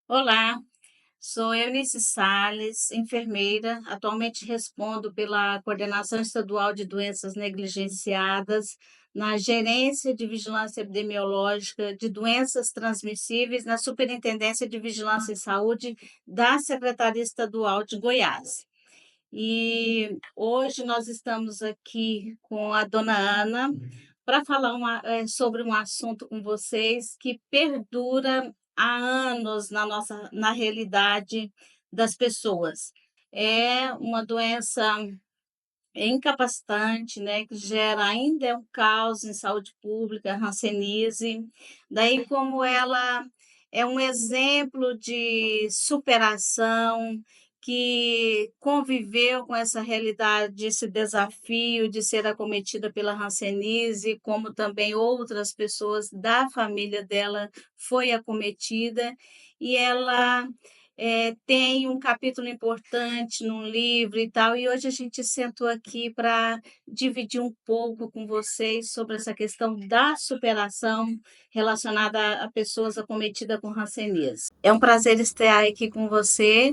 Olá, sou Eunice Sales, enfermeira. Atualmente respondo pela Coordenação Estadual de Doenças Negligenciadas na Gerência de Vigilância Epidemiológica de Doenças Transmissíveis na Superintendência de Vigilância em Saúde da Secretaria Estadual de Goiás. E hoje nós estamos aqui com a dona Ana para falar sobre um assunto com vocês que perdura há anos na realidade das pessoas. É uma doença incapacitante, né, que gera ainda é um caos em saúde pública, a hanseníase. Daí como ela é um exemplo de superação, que conviveu com essa realidade, esse desafio de ser acometida pela hanseníase, como também outras pessoas da família dela foi acometida, e ela tem um capítulo importante num livro e tal, e hoje a gente sentou aqui para dividir um pouco com vocês sobre essa questão da superação relacionada a pessoas acometidas com hanseníase. É um prazer estar aqui com você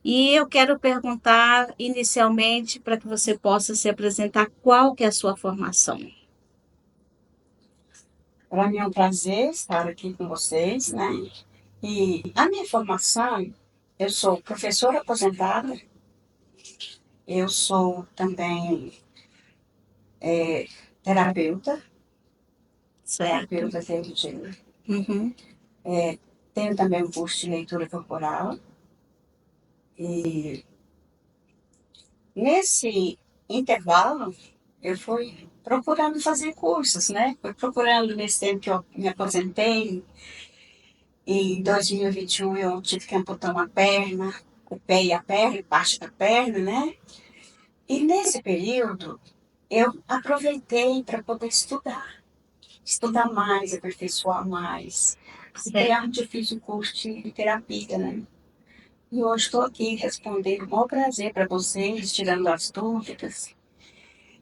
e eu quero perguntar inicialmente para que você possa se apresentar qual que é a sua formação. Para mim é um prazer estar aqui com vocês, né? E a minha formação, eu sou professora aposentada, eu sou também terapeuta, Certo? terapeuta dentro de... Uhum. Tenho também um curso de leitura corporal. E nesse intervalo, eu fui procurando fazer cursos, né? Fui procurando nesse tempo que eu me aposentei. E em 2021 eu tive que amputar uma perna, o pé e a perna, e parte da perna, né? E nesse período, eu aproveitei para poder estudar mais, aperfeiçoar mais. Foi Certo. onde eu fiz o curso de terapia, né? E hoje estou aqui respondendo com o maior prazer para vocês, tirando as dúvidas.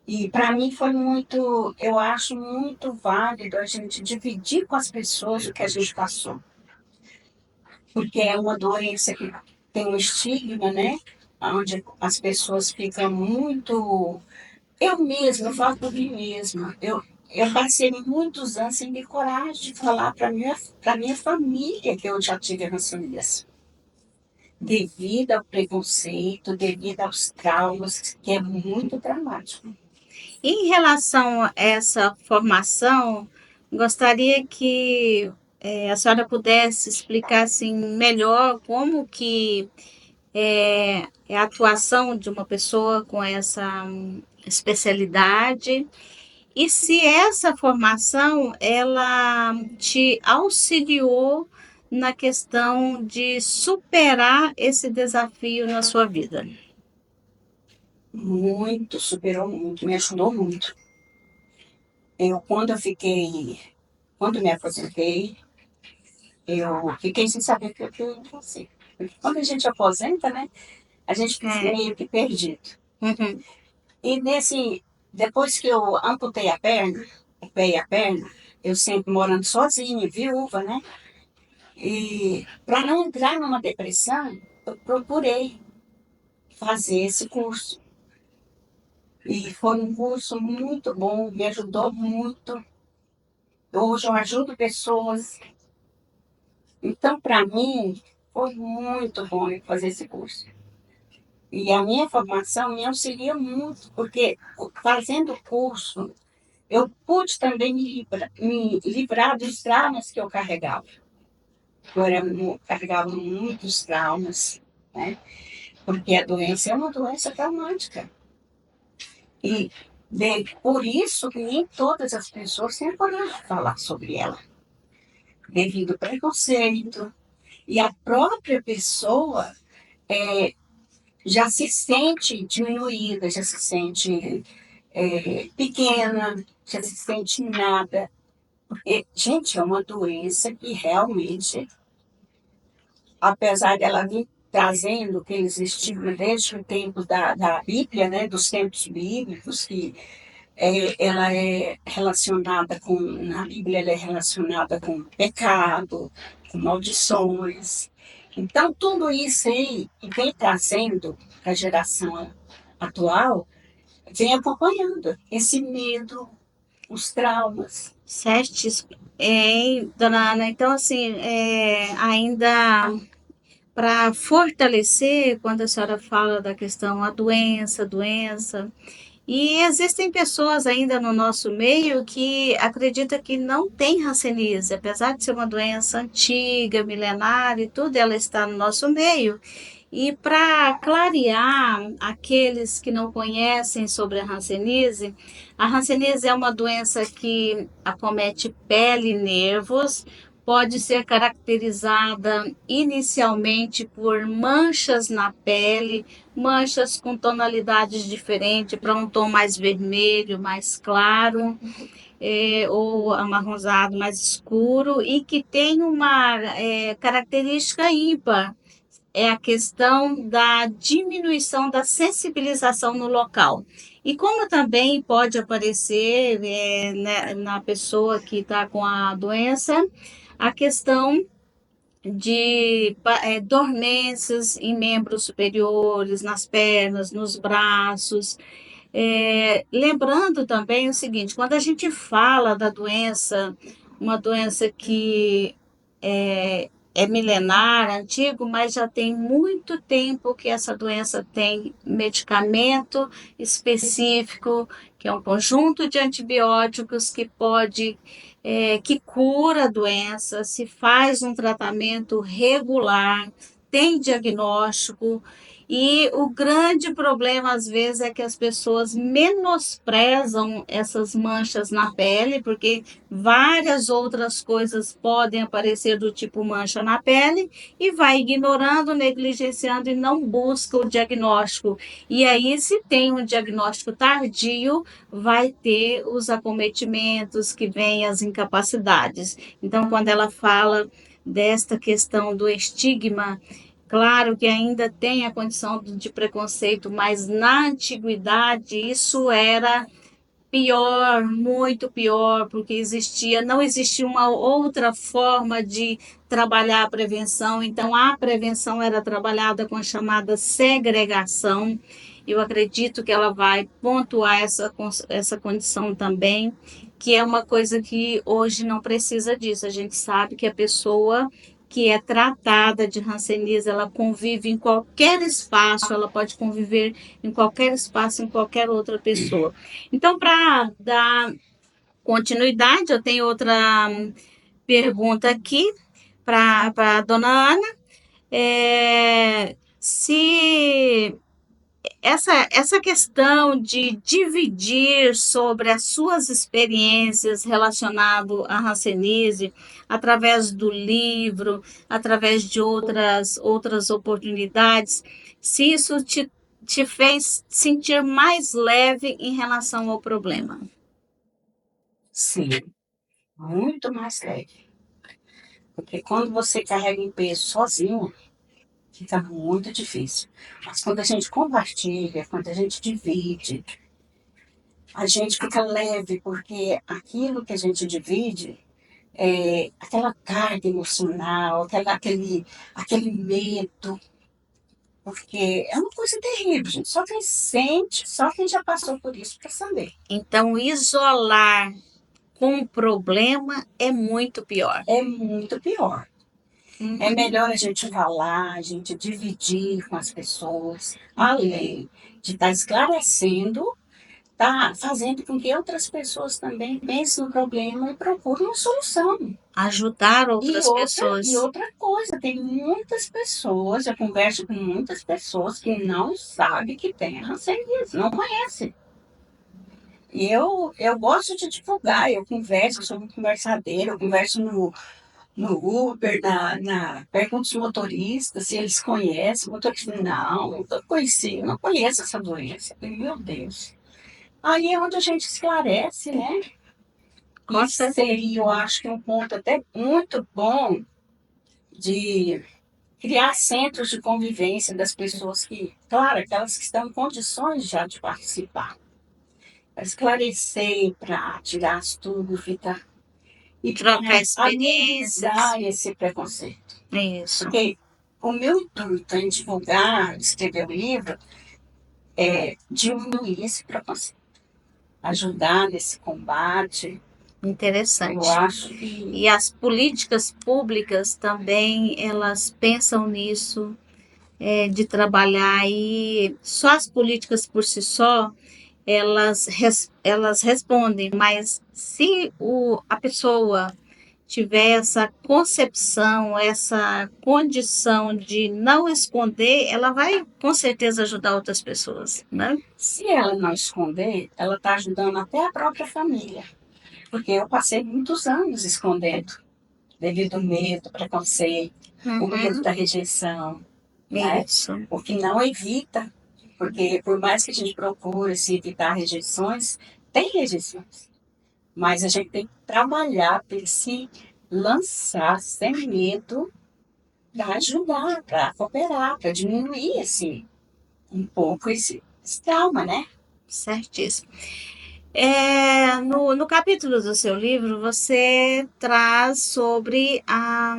E para mim foi muito, eu acho muito válido a gente dividir com as pessoas o que a gente passou. Porque é uma doença que tem um estigma, né? Onde as pessoas ficam muito. Eu mesma, eu falo por mim mesma. Eu passei muitos anos sem ter coragem de falar para minha família que eu já tive hanseníase. Devido ao preconceito, devido aos traumas, que é muito dramático. Em relação a essa formação, gostaria que a senhora pudesse explicar assim, melhor como que é a atuação de uma pessoa com essa especialidade e se essa formação ela te auxiliou na questão de superar esse desafio na sua vida. Muito, superou muito, me ajudou muito. Quando me aposentei, eu fiquei sem saber o que eu tinha que fazer. Quando a gente aposenta, né, a gente fica É. meio que perdido. Uhum. E depois que eu amputei a perna, o pé e a perna, eu sempre morando sozinha, viúva, né? E para não entrar numa depressão, eu procurei fazer esse curso. E foi um curso muito bom, me ajudou muito. Hoje eu ajudo pessoas. Então, para mim, foi muito bom eu fazer esse curso. E a minha formação me auxilia muito, porque fazendo o curso, eu pude também me livrar dos traumas que eu carregava. Carregava muitos traumas, né? Porque a doença é uma doença traumática. E por isso que nem todas as pessoas têm coragem de falar sobre ela, devido ao preconceito. E a própria pessoa já se sente diminuída, já se sente pequena, já se sente nada. Porque, gente, é uma doença que realmente, apesar dela vir trazendo aqueles estigmas desde o tempo da Bíblia, né, dos tempos bíblicos, que ela é relacionada com, na Bíblia ela é relacionada com pecado, com maldições. Então, tudo isso aí que vem trazendo para a geração atual, vem acompanhando esse medo, os traumas. Certíssimo. Dona Ana, então, assim, ainda para fortalecer, quando a senhora fala da questão a doença, e existem pessoas ainda no nosso meio que acreditam que não tem hanseníase, apesar de ser uma doença antiga, milenar e tudo, ela está no nosso meio. E para clarear aqueles que não conhecem sobre a hanseníase é uma doença que acomete pele e nervos, pode ser caracterizada inicialmente por manchas na pele, manchas com tonalidades diferentes, para um tom mais vermelho, mais claro, ou amarronzado, mais escuro, e que tem uma característica ímpar, é a questão da diminuição da sensibilização no local. E como também pode aparecer na pessoa que está com a doença, a questão de dormências em membros superiores, nas pernas, nos braços. Lembrando também o seguinte: quando a gente fala da doença, uma doença que é milenar, antigo, mas já tem muito tempo que essa doença tem medicamento específico, que é um conjunto de antibióticos que que cura a doença, se faz um tratamento regular, tem diagnóstico. E o grande problema, às vezes, é que as pessoas menosprezam essas manchas na pele, porque várias outras coisas podem aparecer do tipo mancha na pele, e vai ignorando, negligenciando e não busca o diagnóstico. E aí, se tem um diagnóstico tardio, vai ter os acometimentos que vêm as incapacidades. Então, quando ela fala desta questão do estigma, claro que ainda tem a condição de preconceito, mas na antiguidade isso era pior, muito pior, porque não existia uma outra forma de trabalhar a prevenção, então a prevenção era trabalhada com a chamada segregação. Eu acredito que ela vai pontuar essa condição também, que é uma coisa que hoje não precisa disso. A gente sabe que a pessoa que é tratada de hanseníase, ela convive em qualquer espaço, ela pode conviver em qualquer espaço, em qualquer outra pessoa. Então, para dar continuidade, eu tenho outra pergunta aqui para a dona Ana. Se essa questão de dividir sobre as suas experiências relacionado à hanseníase, através do livro, através de outras oportunidades, se isso te fez sentir mais leve em relação ao problema. Sim, muito mais leve. Porque quando você carrega um peso sozinho, fica muito difícil. Mas quando a gente compartilha, quando a gente divide, a gente fica leve, porque aquilo que a gente divide, aquela carga emocional, aquele medo, porque é uma coisa terrível, gente. Só quem sente, só quem já passou por isso para saber. Então, isolar com o problema é muito pior. É muito pior. É melhor a gente falar, a gente dividir com as pessoas, além de estar esclarecendo, tá fazendo com que outras pessoas também pensem no problema e procurem uma solução. Ajudar outras pessoas. E outra coisa, tem muitas pessoas, eu converso com muitas pessoas que não sabem que tem hanseníase, não conhecem. E eu gosto de divulgar, eu converso, eu sou uma conversadeira, eu converso no Uber, pergunto os motoristas se eles conhecem. O motorista, não conheci, eu não conheço essa doença. Eu falei, meu Deus. Aí é onde a gente esclarece, né? Isso seria, eu acho que um ponto até muito bom de criar centros de convivência das pessoas que, claro, aquelas que estão em condições já de participar. Para esclarecer, para tirar as dúvidas e trocar experiências. amenizar esse preconceito. Isso. Porque o meu intuito em divulgar, escrever o livro, é diminuir esse preconceito, ajudar nesse combate. Eu Interessante. acho que E as políticas públicas também, elas pensam nisso, de trabalhar, e só as políticas por si só, elas respondem, mas se a pessoa tiver essa concepção, essa condição de não esconder, ela vai com certeza ajudar outras pessoas, né? se ela não esconder, ela está ajudando até a própria família. Porque eu passei muitos anos escondendo, devido ao medo, preconceito, o medo da rejeição, né? Isso. O que não evita, porque por mais que a gente procure se evitar rejeições, tem rejeições. Mas a gente tem que trabalhar para ele se lançar sem medo para ajudar, para cooperar, para diminuir um pouco esse trauma, né? Certíssimo. No capítulo do seu livro, você traz sobre a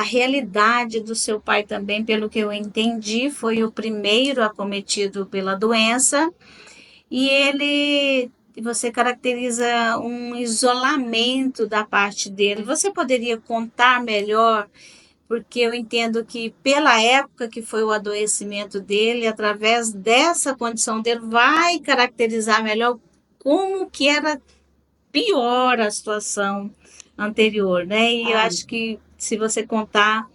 realidade do seu pai também, pelo que eu entendi, foi o primeiro acometido pela doença, e você caracteriza um isolamento da parte dele. Você poderia contar melhor, porque eu entendo que pela época que foi o adoecimento dele, através dessa condição dele, vai caracterizar melhor como que era pior a situação anterior, né? E eu acho que se você contar,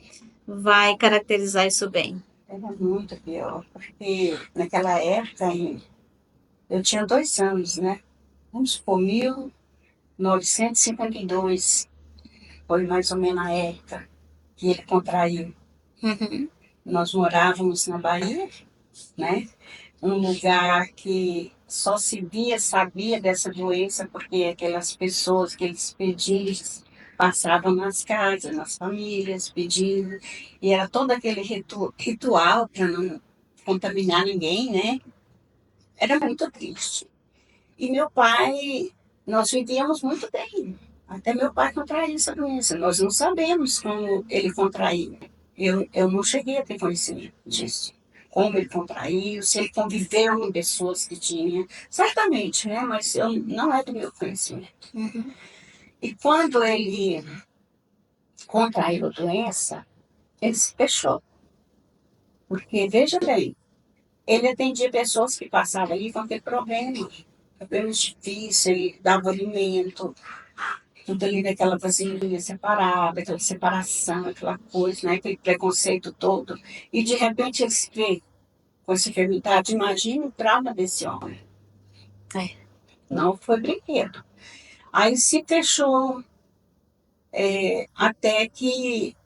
vai caracterizar isso bem. Era muito pior, porque naquela época eu tinha 2 anos, né? Vamos supor, 1952 foi mais ou menos a época que ele contraiu. Uhum. Nós morávamos na Bahia, né? Um lugar que só se via, sabia dessa doença, porque aquelas pessoas, aqueles pedidos, passavam nas casas, nas famílias, pedindo, e era todo aquele ritual para não contaminar ninguém, né? Era muito triste. E meu pai, nós vivíamos muito bem. Até meu pai contraiu essa doença. Nós não sabemos como ele contraiu. Eu não cheguei a ter conhecimento disso. Como ele contraiu, se ele conviveu com pessoas que tinham. Certamente, né? Mas não é do meu conhecimento. Uhum. E quando ele contraiu a doença, ele se fechou. Porque, veja bem, ele atendia pessoas que passavam ali com aquele problema. Problemas difíceis, ele dava alimento, tudo ali naquela vasilha separada, aquela separação, aquela coisa, né? Aquele preconceito todo. E de repente ele se vê com essa enfermidade. Imagina o trauma desse homem. É. Não foi brinquedo. Aí se fechou, até que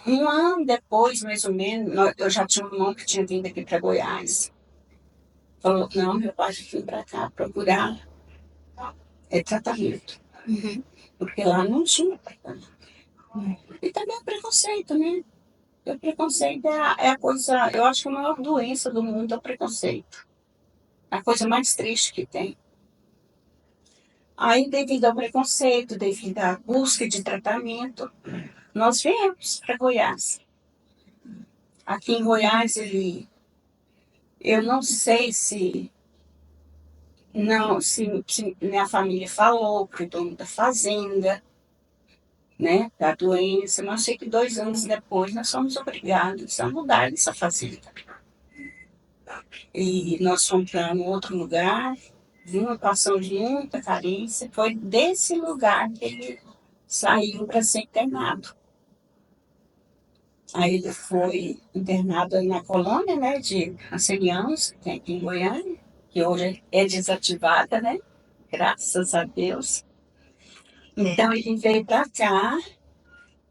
um ano depois, mais ou menos, eu já tinha um irmão que tinha vindo aqui para Goiás. Falou, não, meu pai já foi para cá procurar tratamento. Uhum. Porque lá não tinha tratamento. E também é preconceito, né? O preconceito é a coisa, eu acho que a maior doença do mundo é o preconceito. É a coisa mais triste que tem. Aí, devido ao preconceito, devido à busca de tratamento, nós viemos para Goiás. Aqui em Goiás, eu não sei se minha família falou para o dono da fazenda, né, da doença, mas sei que 2 anos depois nós fomos obrigados a mudar dessa fazenda. E nós fomos para um outro lugar, de uma passão de muita carência. Foi desse lugar que ele saiu para ser internado. Aí ele foi internado na colônia, né, de ancianos, que tem aqui em Goiânia, que hoje é desativada, né? Graças a Deus. Então ele veio para cá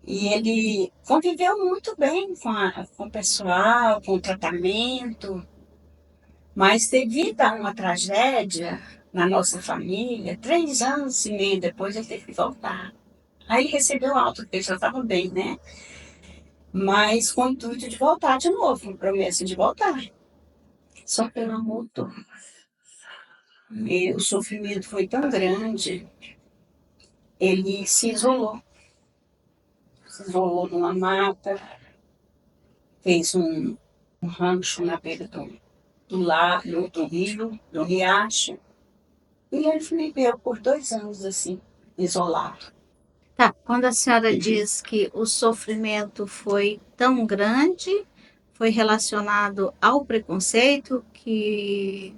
e ele conviveu muito bem com o pessoal, com o tratamento. Mas devido a uma tragédia na nossa família, 3 anos e meio depois ele teve que voltar. Aí ele recebeu alta, porque ele já estava bem, né? Mas com o intuito de voltar de novo, com promessa de voltar. Só que não voltou. E o sofrimento foi tão grande, ele se isolou. Se isolou numa mata, fez um rancho na beira do lago, do rio, do riacho. E ele viveu por 2 anos assim, isolado. Tá, quando a senhora diz que o sofrimento foi tão grande, foi relacionado ao preconceito, que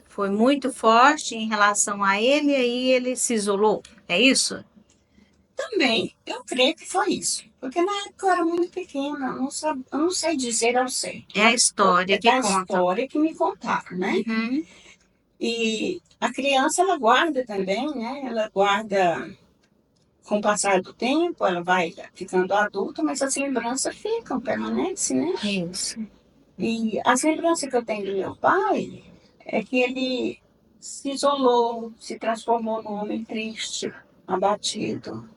foi muito forte em relação a ele, e aí ele se isolou, é isso? Também, eu creio que foi isso. Porque na época eu era muito pequena, eu não sei dizer ao certo. É a história É que da conta. história que me contaram, né? Uhum. E a criança, ela guarda também, né? Ela guarda, com o passar do tempo, ela vai ficando adulta, mas as lembranças ficam, permanecem, né? Isso. E as lembranças que eu tenho do meu pai é que ele se isolou, se transformou num homem triste, abatido,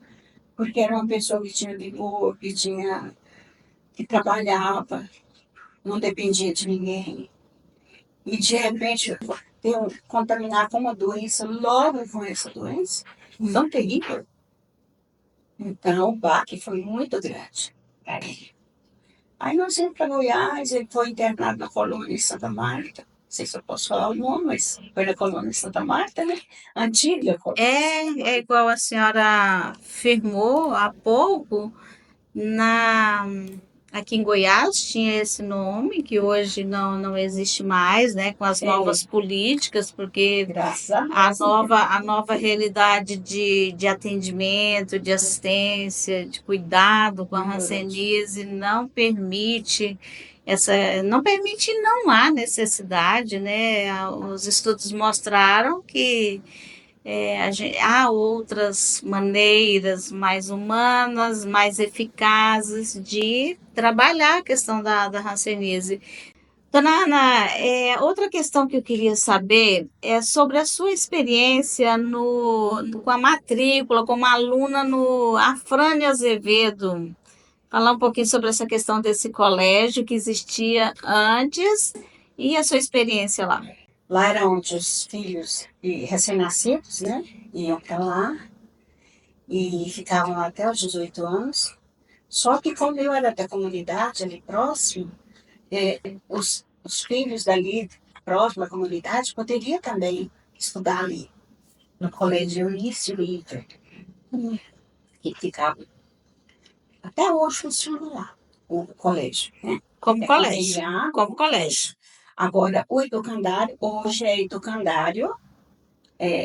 porque era uma pessoa que tinha vigor, que trabalhava, não dependia de ninguém. E de repente contaminar com uma doença, logo com essa doença, tão terrível. Então o baque foi muito grande para ele. Aí nós fomos para Goiás, ele foi internado na colônia de Santa Marta. Não sei se eu posso falar o nome, mas foi na colônia de Santa Marta, né? Antiga colônia. É igual a senhora afirmou há pouco, na aqui em Goiás tinha esse nome, que hoje não existe mais, né, com as novas políticas, porque Graças a Deus. a nova realidade de atendimento, de assistência, de cuidado com a hanseníase não permite não permite, não há necessidade, né? Os estudos mostraram que há outras maneiras mais humanas, mais eficazes de trabalhar a questão da hanseníase. Dona Ana, outra questão que eu queria saber é sobre a sua experiência com a matrícula, como aluna no Afrânio Azevedo. Falar um pouquinho sobre essa questão desse colégio que existia antes e a sua experiência lá. Lá era onde os filhos recém-nascidos, né? Iam para lá e ficavam lá até os 18 anos. Só que como eu era da comunidade ali próximo, os filhos dali, próximo à comunidade, poderiam também estudar ali, no colégio Eunice River, que ficava, até hoje funciona lá, o colégio, né? Como colégio. Conveniado. Como colégio. Agora, o educandário, hoje é educandário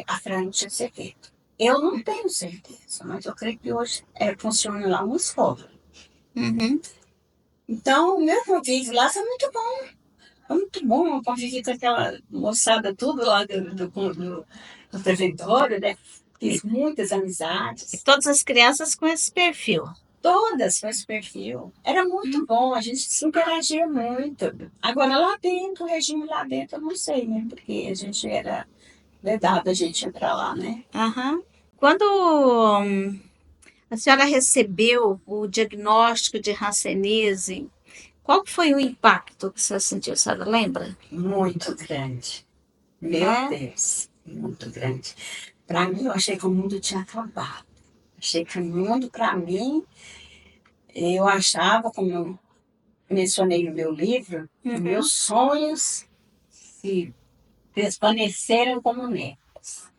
Afrânio de Azevedo. Eu não tenho certeza, mas eu creio que hoje funciona lá uma escola. Uhum. Então, o meu convívio lá foi muito bom. Foi muito bom, eu convivi com aquela moçada tudo lá do prefeitório, né? Fiz muitas E amizades. todas as crianças com esse perfil. Todas com esse perfil. Era muito bom, a gente se interagia muito. Agora, lá dentro, o regime lá dentro, eu não sei, né? Porque a gente era vedado a gente entrar lá, né? Aham. Quando a senhora recebeu o diagnóstico de hanseníase, qual foi o impacto que você sentiu? A senhora lembra? Muito grande. Meu É? Deus, muito grande. Para mim, eu achei que o mundo tinha acabado. Achei que o mundo, para mim, eu achava, como eu mencionei no meu livro, Uhum. meus sonhos se desvaneceram como neves.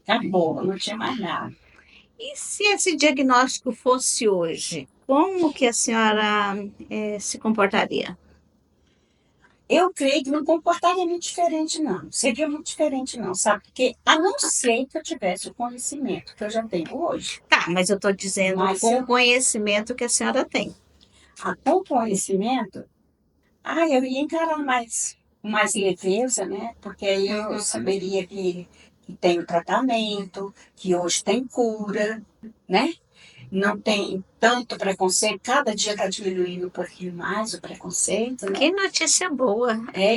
Acabou, não tinha mais nada. E se esse diagnóstico fosse hoje, como que a senhora se comportaria? Eu creio que não comportaria muito diferente, não. Seria muito diferente, não, sabe? Porque a não ser que eu tivesse o conhecimento que eu já tenho hoje. Tá, mas eu estou dizendo Mas com o conhecimento que a senhora tem. com o conhecimento, eu ia encarar com mais leveza, né? Porque aí eu saberia que tem o tratamento, que hoje tem cura, né? Não tem tanto preconceito, cada dia está diminuindo um pouquinho mais o preconceito, né? Que notícia boa.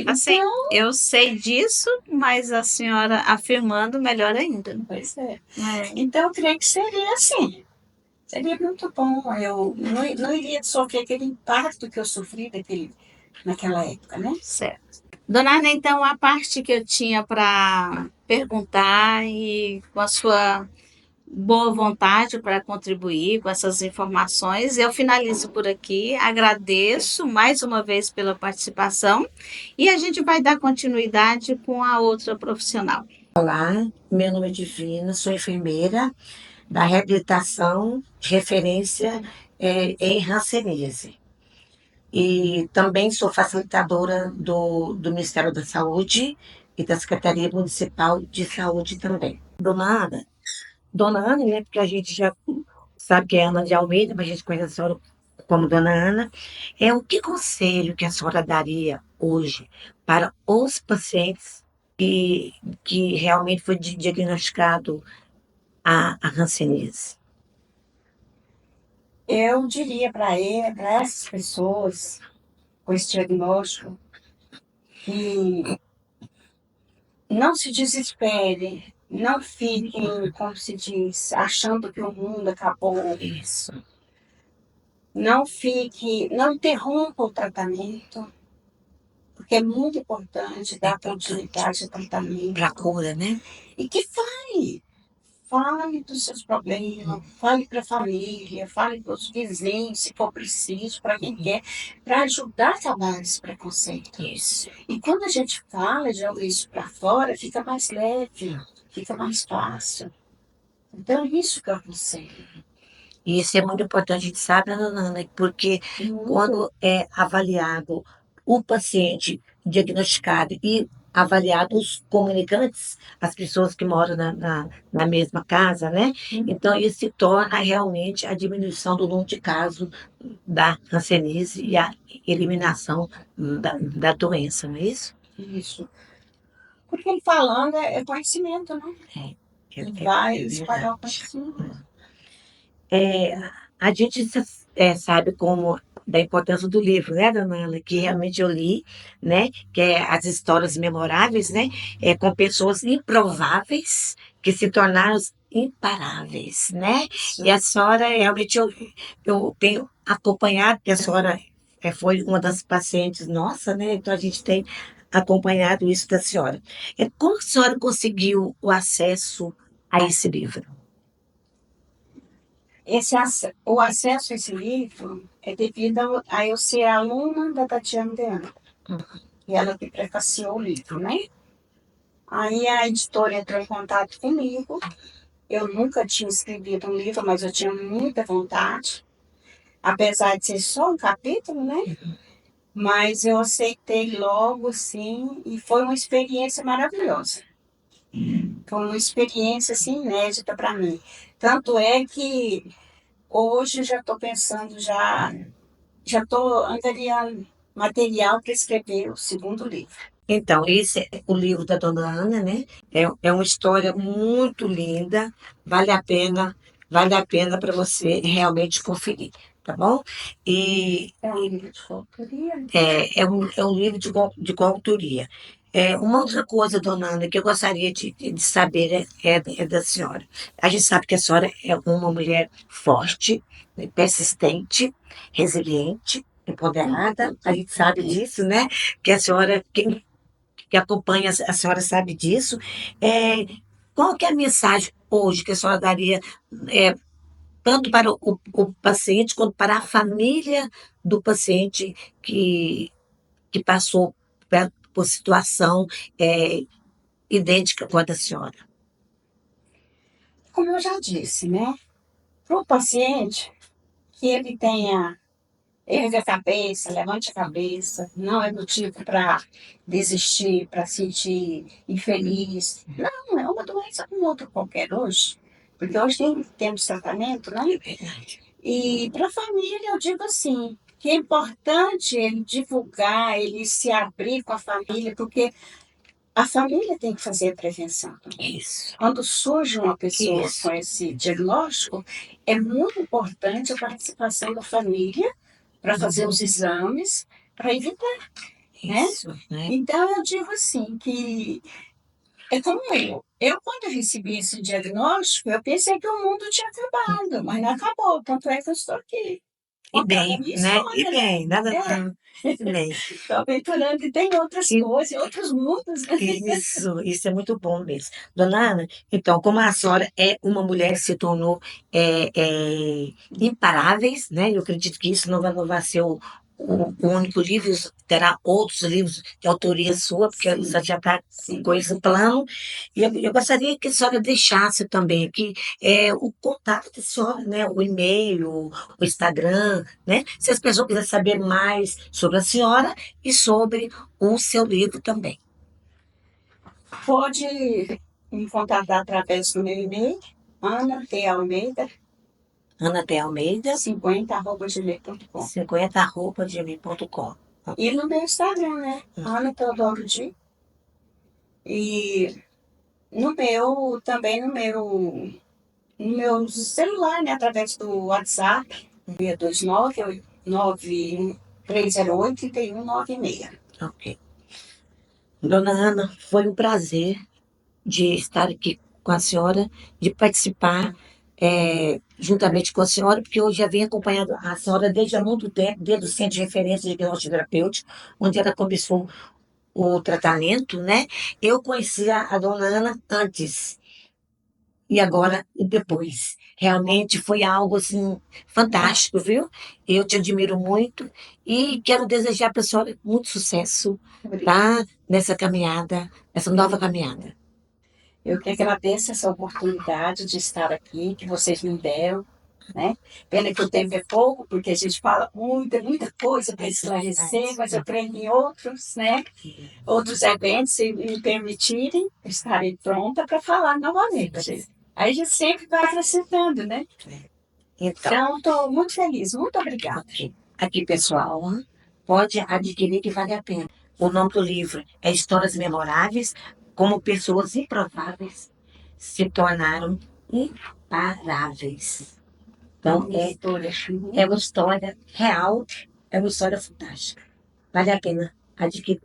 Assim, Então, eu sei disso, mas a senhora afirmando melhor ainda. pois é. É, Então, eu creio que seria assim. Seria muito bom. Eu não iria sofrer aquele impacto que eu sofri naquela época, né? certo. Dona Ana, então a parte que eu tinha para perguntar e com a sua boa vontade para contribuir com essas informações. Eu finalizo por aqui, agradeço mais uma vez pela participação e a gente vai dar continuidade com a outra profissional. Olá, meu nome é Divina, sou enfermeira da reabilitação, referência em Hanseníase. E também sou facilitadora do Ministério da Saúde e da Secretaria Municipal de Saúde também. Dona Ana, né, porque a gente já sabe que é Ana de Almeida, mas a gente conhece a senhora como Dona Ana. Que conselho que a senhora daria hoje para os pacientes que realmente foi diagnosticado a hanseníase? Eu diria para essas pessoas com esse diagnóstico que não se desesperem, não fiquem, como se diz, achando que o mundo acabou. Isso. Não interrompa o tratamento, porque é muito importante dar continuidade ao tratamento. Para cura, né? E que fale dos seus problemas, fale para a família, fale para os vizinhos, se for preciso, para quem quer, para ajudar a acabar esse preconceito. Isso. E quando a gente fala, joga isso para fora, fica mais leve, fica mais fácil. Então, é isso que eu aconselho. E isso é muito importante, a gente sabe, né, Dona Ana, porque quando é avaliado o paciente diagnosticado e avaliado os comunicantes, as pessoas que moram na mesma casa, né? Então, isso se torna realmente a diminuição do número de casos da hanseníase e a eliminação da doença, não é isso? Isso. Porque ele falando é conhecimento, né? Ele vai espalhar o conhecimento. A gente sabe como da importância do livro, né, dona Ana? Que realmente eu li, né? Que é as histórias memoráveis, né? Com pessoas improváveis que se tornaram imparáveis, né? E a senhora, realmente, eu tenho acompanhado, que a senhora foi uma das pacientes nossa, né? Então a gente tem acompanhado isso da senhora. Como a senhora conseguiu o acesso a esse livro? O acesso a esse livro é devido a eu ser aluna da Tatiana de Ana. E ela que prefaciou o livro, né? Aí a editora entrou em contato comigo. Eu nunca tinha escrito um livro, mas eu tinha muita vontade. Apesar de ser só um capítulo, né? Mas eu aceitei logo, sim, e foi uma experiência maravilhosa. Foi uma experiência, assim, inédita para mim. Tanto é que hoje já estou pensando, já estou angariando material para escrever o segundo livro. Então, esse é o livro da Dona Ana, né? É uma história muito linda, vale a pena para você realmente conferir, tá bom? E É um livro de autoria. é um livro de coautoria. Uma outra coisa, Dona Ana, que eu gostaria de saber é da senhora. A gente sabe que a senhora é uma mulher forte, né, persistente, resiliente, empoderada. A gente sabe disso, né? Que a senhora, que acompanha a senhora sabe disso. É, qual que é a mensagem hoje que a senhora daria, é, tanto para o paciente quanto para a família do paciente que passou por situação idêntica com a da senhora? Como eu já disse, né? Para o paciente, que ele tenha, ergue a cabeça, levante a cabeça, não é motivo para desistir, para sentir infeliz. Não, é uma doença como outra qualquer hoje. Porque hoje temos tratamento, né? É verdade. E para a família, eu digo assim, que é importante ele divulgar, ele se abrir com a família, porque a família tem que fazer a prevenção. Isso. Quando surge uma pessoa Isso. com esse diagnóstico, é muito importante a participação da família para fazer os exames, para evitar, né? Isso, né? Então, eu digo assim, que é como eu. Eu, quando eu recebi esse diagnóstico, eu pensei que o mundo tinha acabado, mas não acabou, tanto é que eu estou aqui. E bem, a minha né? história, E bem, nada É. tão. E bem. Estou aventurando e tem outras E- coisas, outros mundos, né? isso é muito bom mesmo. Dona Ana, então, como a senhora é uma mulher que se tornou imparáveis, né? Eu acredito que isso não vai ser o único livro, terá outros livros de autoria sua, porque Sim. você já está Sim. com esse plano. E eu gostaria que a senhora deixasse também aqui o contato da senhora, né? O e-mail, o Instagram, né? Se as pessoas quiserem saber mais sobre a senhora e sobre o seu livro também. Pode me contatar através do meu e-mail, Ana T. Almeida, Ana T. Almeida, 50@gmail.com. 50@gmail.com. E no meu Instagram, né? Ana Teodoro Di. E também no meu celular, né? Através do WhatsApp, 629-9308-3196. Ok. Dona Ana, foi um prazer de estar aqui com a senhora, de participar juntamente com a senhora, porque eu já venho acompanhando a senhora desde há muito tempo, desde o Centro de Referência de Diagnóstico Terapêutico, onde ela começou o tratamento, né? Eu conhecia a dona Ana antes, e agora e depois. Realmente foi algo assim fantástico, viu? Eu te admiro muito e quero desejar para a senhora muito sucesso, tá? Nessa caminhada, nessa nova caminhada. Eu que agradeço essa oportunidade de estar aqui, que vocês me deram, né? Pena que o tempo é pouco, porque a gente fala muita coisa para esclarecer, mas eu aprendo em outros, né? Outros eventos, se me permitirem, estarei pronta para falar novamente. Aí a gente sempre vai acrescentando, né? Então, Então, estou muito feliz. Muito obrigada. aqui, pessoal, pode adquirir que vale a pena. O nome do livro é Histórias Memoráveis, como pessoas improváveis se tornaram imparáveis. Então, é uma história real, é uma história fantástica. Vale a pena adquirir.